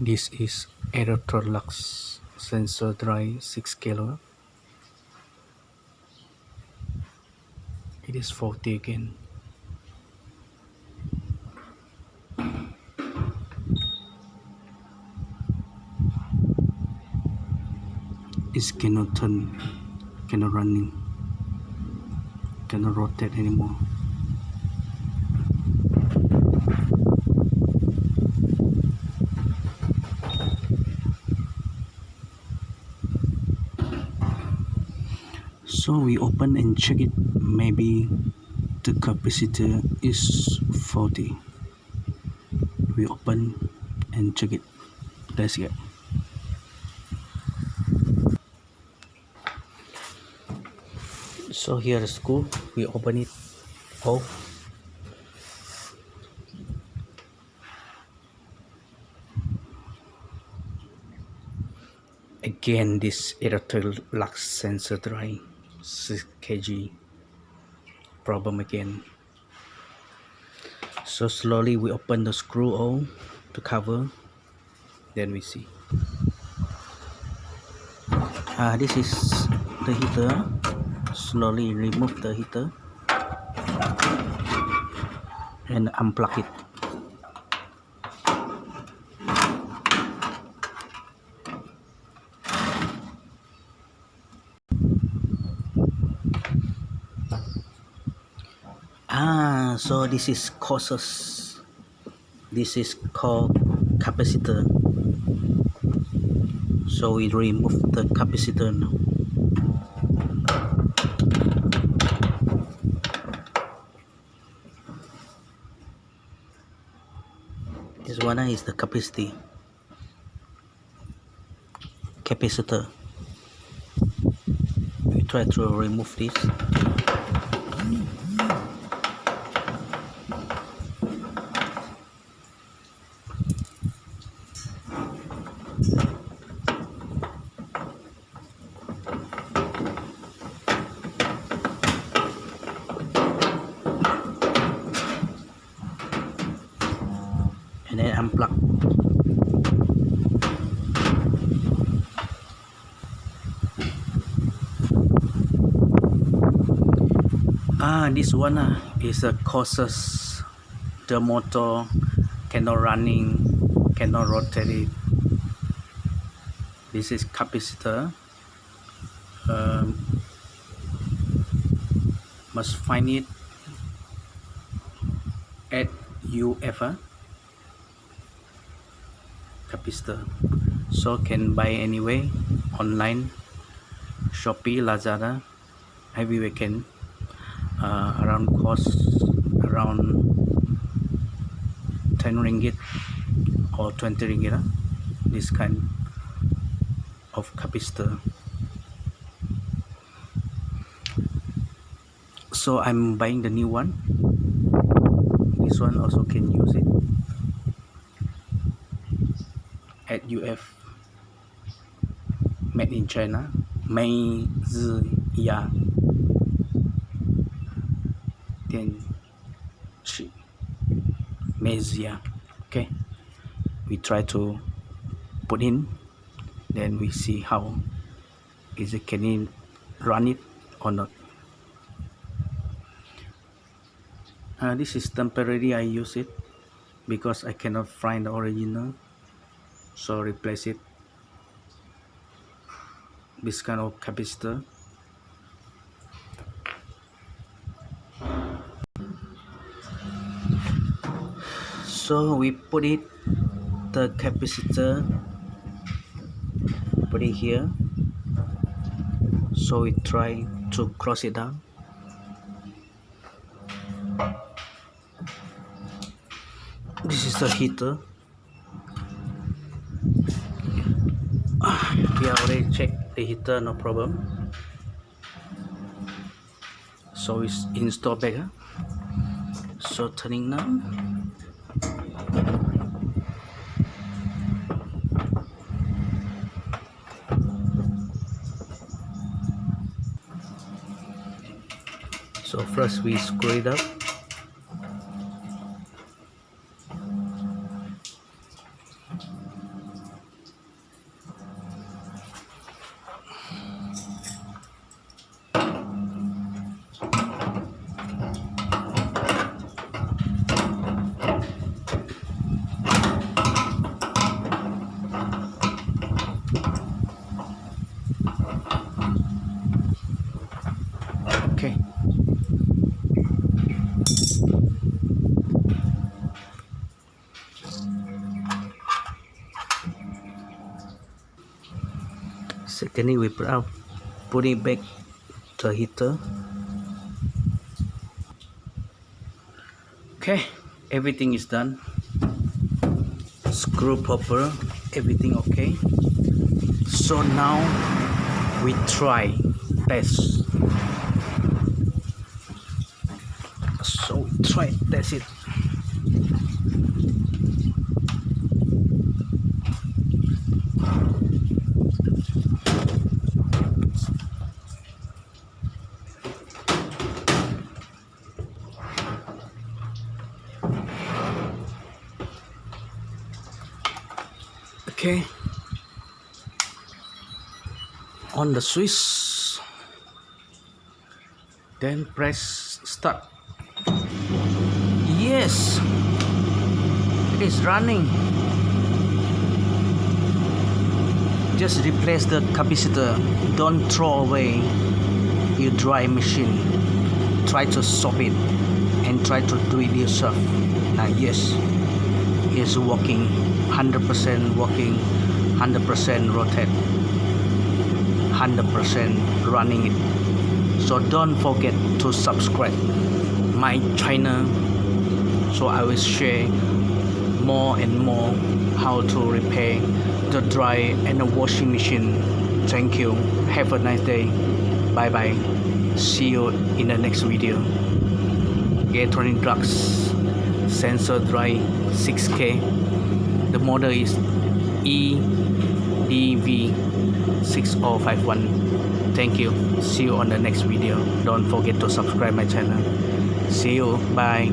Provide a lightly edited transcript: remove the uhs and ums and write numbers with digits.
This is Electrolux sensor dry 6 kilo. It is faulty again. It cannot turn, cannot running, cannot rotate anymore. So we open and check it. Maybe the capacitor is faulty. We open and check it. Let's get. So here is screw. We open it. Oh. Again, this Electrolux sensor dry 6 kg problem again. So slowly we open the screw hole to cover, then we see. This is the heater. Slowly remove the heater and unplug it. So this is causes. This is called capacitor. So we remove the capacitor now. This one is the capacitor. We try to remove this. And then unplug. This one is a causes the motor cannot running, cannot rotate it. This is capacitor. Must find it at UF capacitor. So can buy anyway online, Shopee, Lazada, everywhere can. Around cost around 10 ringgit or 20 ringgit. This kind of capacitor. So I'm buying the new one. This one also can use it at UF, made in China. Mei Zi Ya Mezia. Okay, we try to put in, then we see how is it, can it run it or not. This is temporary. I use it because I cannot find the original, so replace it. This kind of capacitor. So we put it, the capacitor, put it here. So we try to close it down. This is the heater. We already checked the heater, no problem. So it's installed back. So turning now. So first we screw it up. Secondly, we put it back to the heater. Okay, everything is done. Screw proper, everything okay. So now we try test. So try test it. Okay, on the switch, then press start. Yes, it is running. Just replace the capacitor. Don't throw away your dry machine. Try to solve it and try to do it yourself. Now yes, it's working, 100% working, 100% rotate, 100% running it. So don't forget to subscribe my channel, so I will share more and more how to repair the dryer and the washing machine. Thank you, have a nice day, bye bye, see you in the next video. Electrolux sensor dryer 6K. The model is EDV605. Thank you, see you on the next video. Don't forget to subscribe my channel. See you, bye.